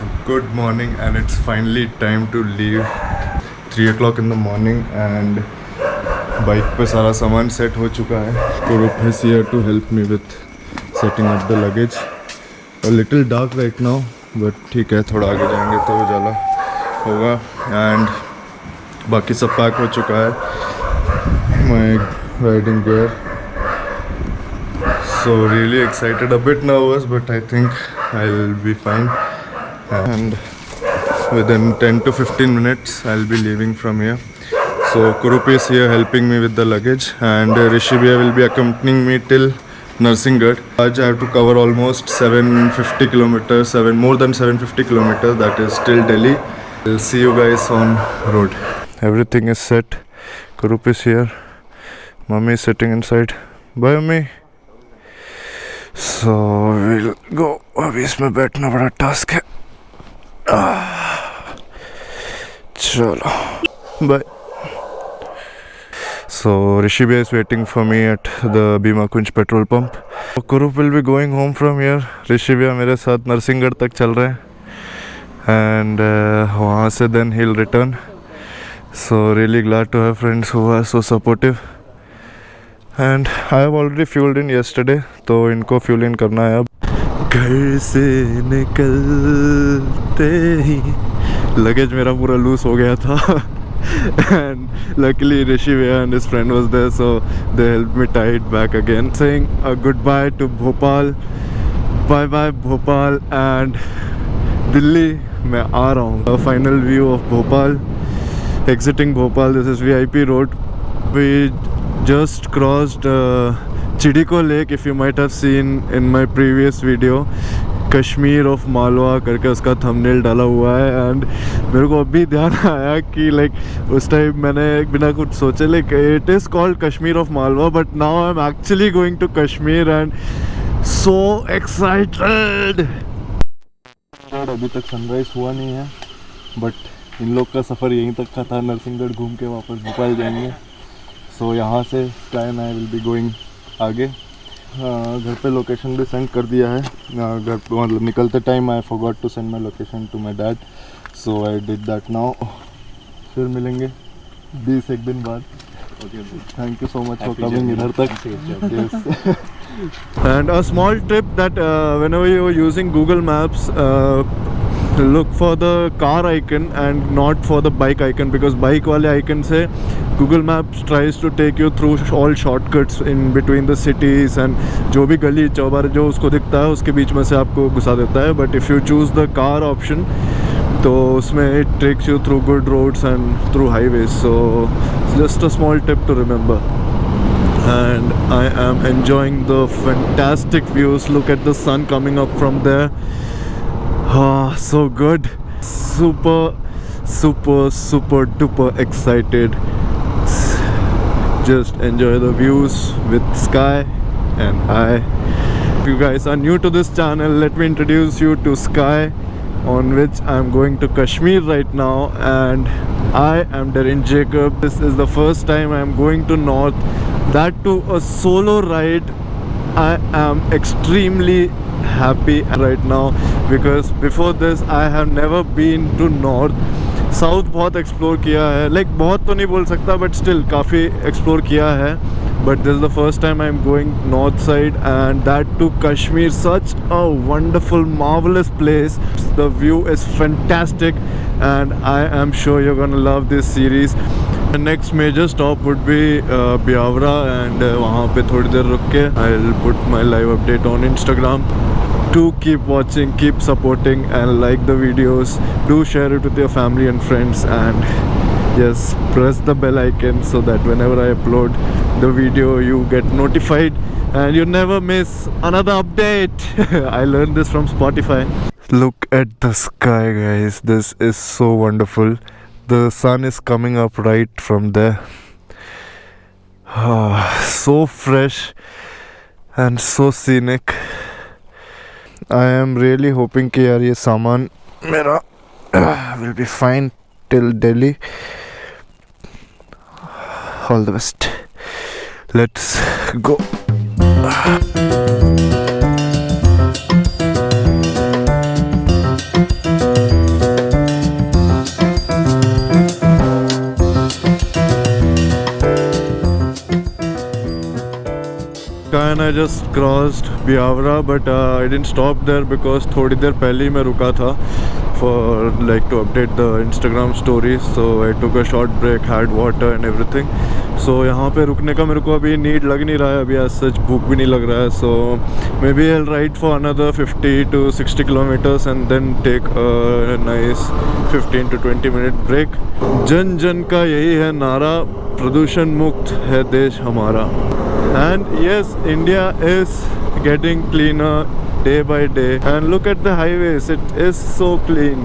So good morning, and it's finally time to leave. 3 o'clock in the morning, and bike पे सारा सामान set हो चुका है. Kurup is here to help me with setting up the luggage. A little dark right now, but ठीक है, थोड़ा आगे जाएंगे तो उजाला होगा. And बाकी सब पैक हो चुका है. My riding gear. So really excited, a bit nervous, but I think I'll be fine. And within 10 to 15 minutes I'll be leaving from here. So Kurup is here helping me with the luggage, and Rishibhaiya will be accompanying me till Narsingarh. I have to cover almost 750 kilometers, more than 750 kilometers, that is till Delhi. I'll see you guys on road. Everything is set. Kurup is here. Mummy is sitting inside. Bye mummy. So we'll go. अभी इसमें बैठना बड़ा task है. चलो bye. So Rishibhaiya is waiting for me at the Bhima Kunj petrol pump. Kurup will be going home from here. Rishibhaiya मेरे साथ नरसिंहगढ़ तक चल रहे हैं, and वहाँ से then he'll return. So really glad to have friends who are so supportive. And I have already fueled in yesterday, तो इनको fuel in करना है अब. घर से निकलते ही लगेज मेरा पूरा लूज हो गया था. And luckily Rishibhaiya and his friend was there, so they helped me tie it back again. Saying a goodbye to Bhopal. Bye bye Bhopal and Delhi. मैं आ रहा हूँ. A final view of Bhopal. Exiting Bhopal. This is VIP road. We just crossed Chidiko Lake. If you might have seen in my previous video, Kashmir of Malwa करके उसका thumbnail डाला हुआ है. And मेरे को अभी ध्यान आया कि लाइक उस टाइम मैंने बिना कुछ सोचे like it is called Kashmir of Malwa, but now I am actually going to Kashmir and so excited. अभी तक सनराइज हुआ नहीं है, बट इन लोग का सफ़र यहीं तक का था. नरसिंहगढ़ घूम के वापस भोपाल जाएंगे. सो यहाँ से sky and I will be going आगे. घर पे लोकेशन भी सेंड कर दिया है. घर पे मतलब निकलते time I forgot to send my location to my dad, so I did that now. फिर मिलेंगे 20 एक दिन बाद. Thank you so much for coming इधर तक. And a small tip that whenever you are using Google Maps, look for the car icon and not for the bike icon, because bike वाले icon से Google Maps tries to take you through all shortcuts in between the cities, and जो भी गली चौबार जो उसको दिखता है उसके बीच में से आपको घुसा देता है. But if you choose the car option, तो उसमें it takes you through good roads and through highways. So just a small tip to remember. And I am enjoying the fantastic views. Look at the sun coming up from there. So good. Super duper excited. Just enjoy the views with Sky and I. If you guys are new to this channel, let me introduce you to Sky, on which I'm going to Kashmir right now, and I am Darren Jacob. This is the first time I'm going to North, that too a solo ride. I am extremely happy right now because before this I have never been to North. South बहुत explore किया है, like बहुत तो नहीं बोल सकता, but still काफ़ी explore किया है. But this is the first time I am going north side, and that to Kashmir. Such a wonderful marvellous place. The view is fantastic and I am sure you gonna love this series. Next major stop would be Biaora, and वहाँ पे थोड़ी देर रुक के I will put my live update on Instagram. Do keep watching, keep supporting, and like the videos. Do share it with your family and friends, and yes, press the bell icon so that whenever I upload the video you get notified and you never miss another update. I learned this from Spotify. Look at the sky, guys. This is so wonderful. The sun is coming up right from there. So fresh and so scenic. I am really hoping कि यार ये सामान मेरा will be fine till Delhi. All the best. Let's go. and I just crossed Biawra, but I didn't stop there because थोड़ी देर पहले ही मैं रुका था for like to update the Instagram stories. So I took a short break, had water and everything. So यहाँ पे रुकने का मेरे को अभी नीड लग नहीं रहा है, अभी आज सच भूख भी नहीं लग रहा है. So maybe I'll ride for another 50 to 60 kilometers and then take a nice 15 to 20 minute break. जन जन का यही है नारा, प्रदूषण मुक्त है देश हमारा. And yes, India is getting cleaner day by day. And look at the highways, it is so clean.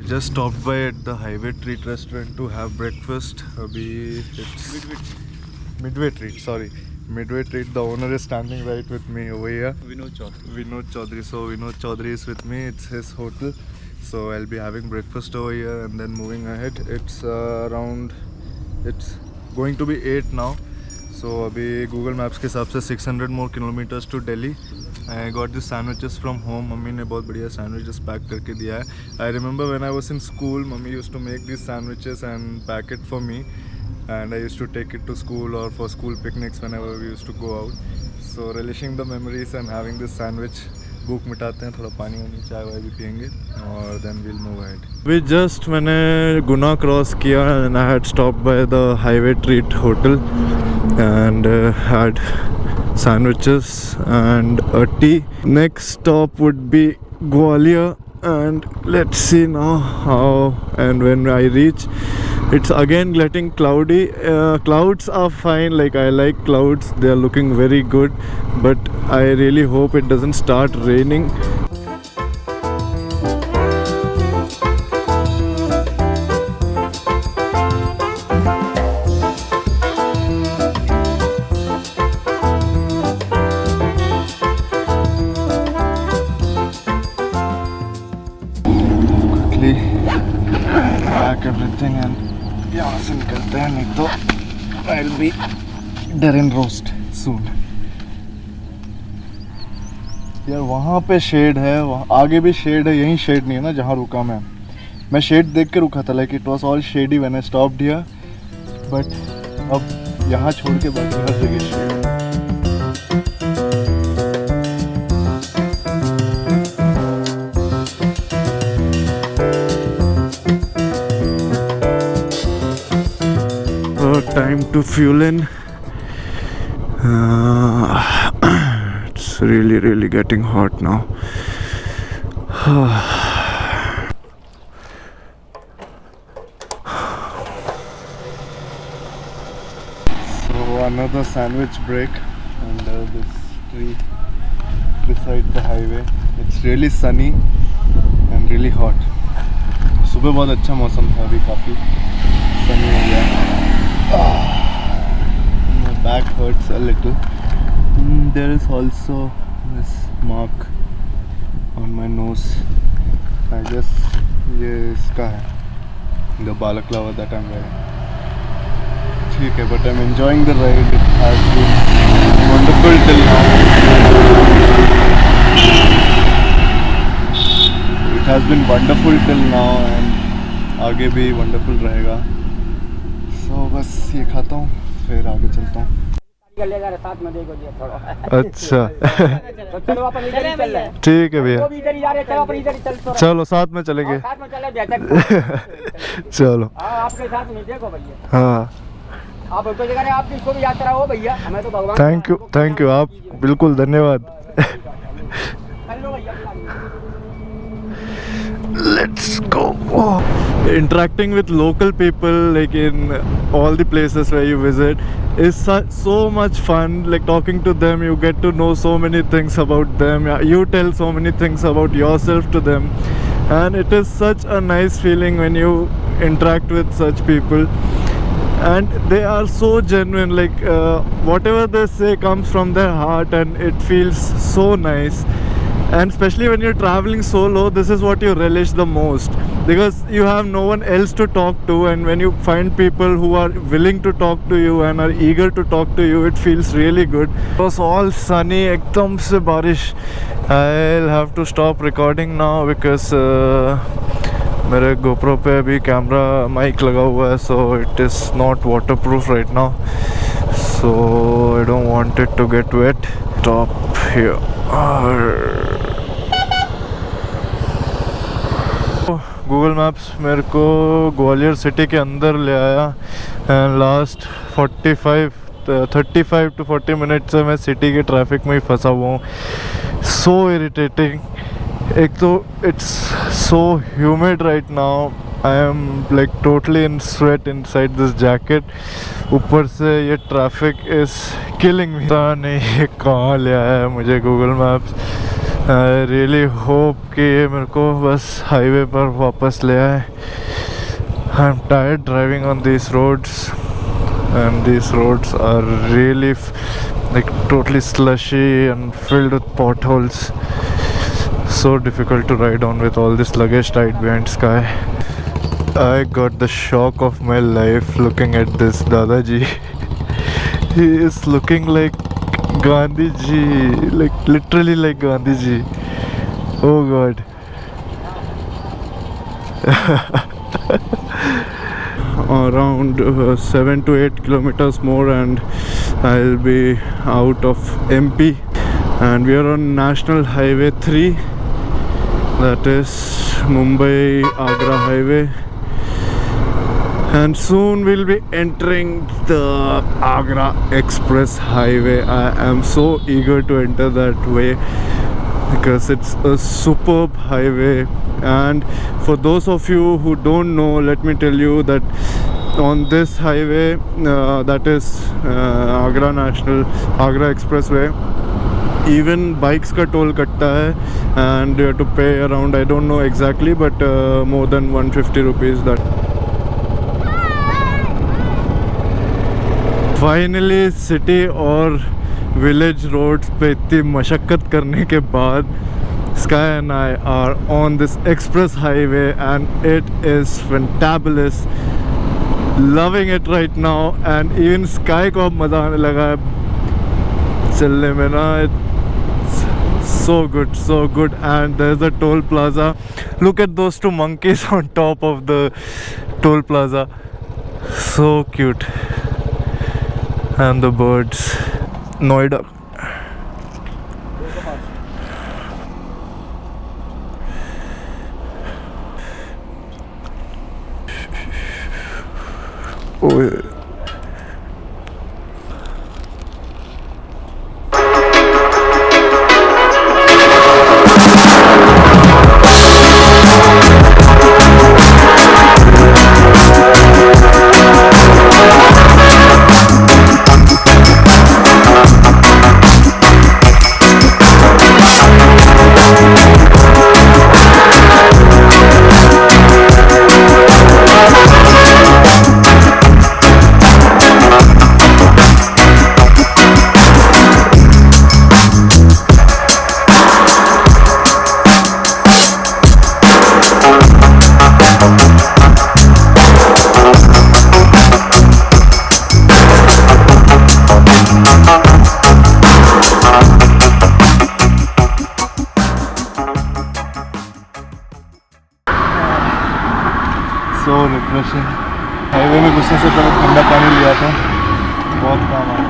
I just stopped by at the Highway Treat restaurant to have breakfast. Abhi it's Midway Treat, sorry. Midway Treat, the owner is standing right with me over here. Vinod Chaudhary. So Vinod Chaudhary is with me, it's his hotel. So I'll be having breakfast over here and then moving ahead. It's it's going to be 8 now. So अभी Google Maps के हिसाब से 600 more kilometers to Delhi. I got the sandwiches from home. Mummy ने बहुत बढ़िया sandwiches pack करके दिया है. I remember when I was in school, mummy used to make these sandwiches and pack it for me, and I used to take it to school or for school picnics whenever we used to go out. So relishing the memories and having this sandwich. भूख मिटाते हैं, थोड़ा पानी वानी चाय वाय भी पियेंगे और then we'll move ahead. We just मैंने गुना क्रॉस किया and I had stopped by the Highway Treat hotel and had sandwiches and a tea. Next stop would be Gwalior, and let's see now how and when I reach. It's again getting cloudy. Clouds are fine, like I like clouds, they are looking very good, but I really hope it doesn't start raining. Quickly pack everything and यहाँ से निकलते हैं, नहीं तो I'll be dead in roast soon. यार वहाँ पे shade है, वहाँ आगे भी शेड है, यहीं शेड नहीं है ना जहाँ रुका मैं शेड देख के रुका था, like it was all shady when I stopped here, but अब यहाँ छोड़ के बाकी हर जगह शेड है. Time to fuel in. It's really getting hot now. So another sandwich break under this tree beside the highway. It's really sunny and really hot. सुबह बहुत अच्छा मौसम था, अभी काफ़ी sunny हो गया. My back hurts a little. There is also this mark on my nose. I guess ये इसका है, the balaclava that I'm wearing. ठीक है, but I'm enjoying the ride. It has been wonderful till now. It has been wonderful till now and आगे भी wonderful रहेगा. तो बस ये खाता हूँ फिर आगे चलता हूँ. अच्छा तो चलो अपन इधर ही चल रहे हैं. ठीक है भैया, वो भी इधर ही जा रहे हैं, चलो अपन इधर ही चल. चलो साथ में चलेंगे. साथ में चले बेहतर. चलो आपके साथ में देखो भैया. हाँ आप तो जगह आपकी इसको भी यात्रा हो भैया, हमें तो भगवान. थैंक यू आप बिल्कुल, धन्यवाद. Let's go. Interacting with local people, like in all the places where you visit, is so much fun. Like talking to them, you get to know so many things about them. You tell so many things about yourself to them, and it is such a nice feeling when you interact with such people. And they are so genuine. Like whatever they say comes from their heart, and it feels so nice. And especially when you're traveling solo, this is what you relish the most, because you have no one else to talk to, and when you find people who are willing to talk to you and are eager to talk to you, it feels really good. It was all sunny, ekdam se barish. I'll have to stop recording now because मेरे GoPro पे भी camera mic लगा हुआ है, so it is not waterproof right now. so I don't want it to get wet. Stop here. Google maps मेरे को Gwalior city के अंदर ले आया एंड लास्ट 35 to 40 मिनट से मैं सिटी के ट्रैफिक में ही फंसा हुआ हूँ. So irritating. एक तो it's so humid right now. I am like totally in sweat inside this jacket. ऊपर से ये ट्रैफिक इज किलिंग मी. पता नहीं ये कहाँ ले आया है मुझे गूगल मैप्स. आई रियली होप कि ये मेरे को बस हाईवे पर वापस ले आए. I am tired driving on these roads and these roads are really like totally slushy and filled with potholes. So difficult to ride on with all this luggage tied behind Sky. I got the shock of my life looking at this Dadaji. He is looking like Gandhi ji, like literally like Gandhi ji. Oh God. Around 7 to 8 kilometers more and I'll be out of MP, and we are on National Highway 3, that is Mumbai Agra Highway, and soon we'll be entering the Agra Express Highway. I am so eager to enter that way because it's a superb highway. And for those of you who don't know, let me tell you that on this highway, that is Agra Expressway, even bikes ka toll katta hai, and you have to pay around, I don't know exactly, but more than 150 rupees. That finally city और village roads पे इतनी मशक्क़त करने के बाद Sky and I are on this express highway and it is fantabulous. Loving it right now, and even Sky को अब मज़ा आने लगा है चलने में ना. It's so good. And there's a toll plaza. Look at those two monkeys on top of the toll plaza. So cute. And the birds. Noida. Oh yeah. So refreshing. Highway में घुसने से पहले ठंडा पानी लिया था, बहुत काम आया.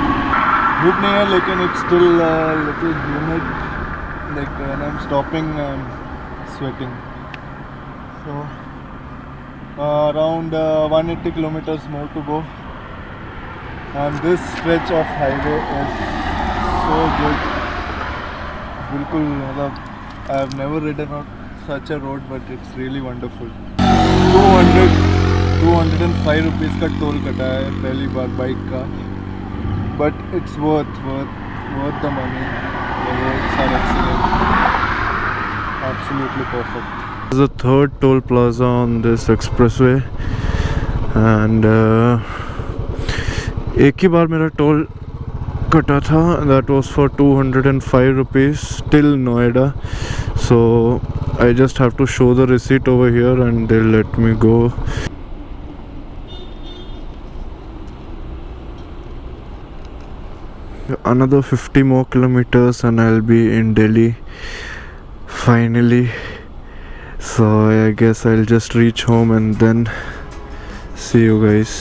धूप नहीं है लेकिन it's still little humid, like when I am stopping I am sweating. So around 180 kilometers more to go, and this stretch of highway is so good. बिल्कुल मतलब I have never ridden on such a road, but it's really wonderful. 205 rupees का toll कटा है पहली बार bike का, but it's worth the money. The roads are excellent, absolutely perfect. There's a third toll plaza on this expressway, and एक ही बार मेरा toll कटा था. That was for 205 rupees till Noida. So I just have to show the receipt over here and they'll let me go. Another 50 more kilometers and I'll be in Delhi finally. So I guess I'll just reach home and then see you guys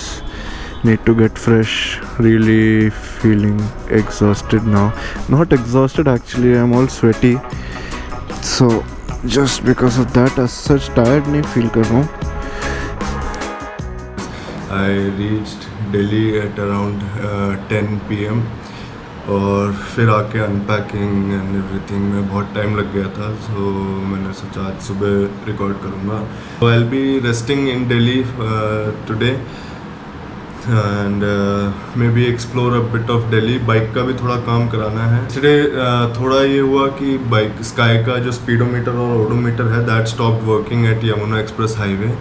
Need to get fresh. Really feeling exhausted now. Not exhausted actually, I'm all sweaty. So just because of that, as such tired नहीं feel कर रहा हूँ. I reached Delhi at around 10 p.m. और फिर आके unpacking and everything में बहुत time लग गया था. सो मैंने सोचा आज सुबह रिकॉर्ड करूँगा. So I'll be resting in Delhi today and maybe explore a bit of Delhi. Bike का भी थोड़ा काम कराना है. Today थोड़ा ये हुआ कि बाइक स्काई का जो स्पीडोमीटर और ओडोमीटर है that stopped working at Yamuna express highway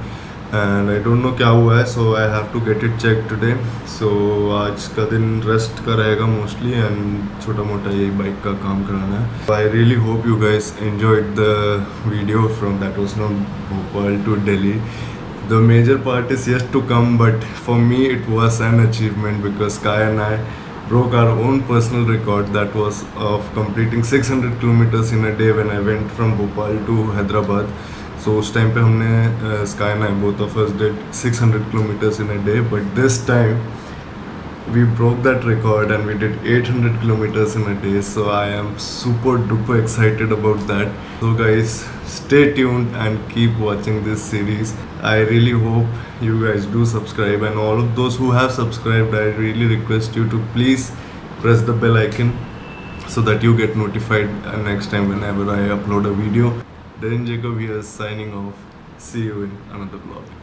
and I don't know क्या हुआ है. So I have to get it check today. सो आज का दिन रेस्ट का रहेगा मोस्टली एंड छोटा मोटा यही बाइक का काम कराना है. I really hope you guys enjoyed the video from that was from Bhopal to Delhi. The major part is yet to come, but for me it was an achievement because Sky and I broke our own personal record that was of completing 600 kilometers in a day when I went from Bhopal to Hyderabad. So उस time पे हमने Sky and I both of us did 600 kilometers in a day, but this time we broke that record and we did 800 kilometers in a day. So I am super duper excited about that. So guys, stay tuned and keep watching this series. I really hope you guys do subscribe, and all of those who have subscribed, I really request you to please press the bell icon so that you get notified next time whenever I upload a video. Then Jacob here signing off. See you in another vlog.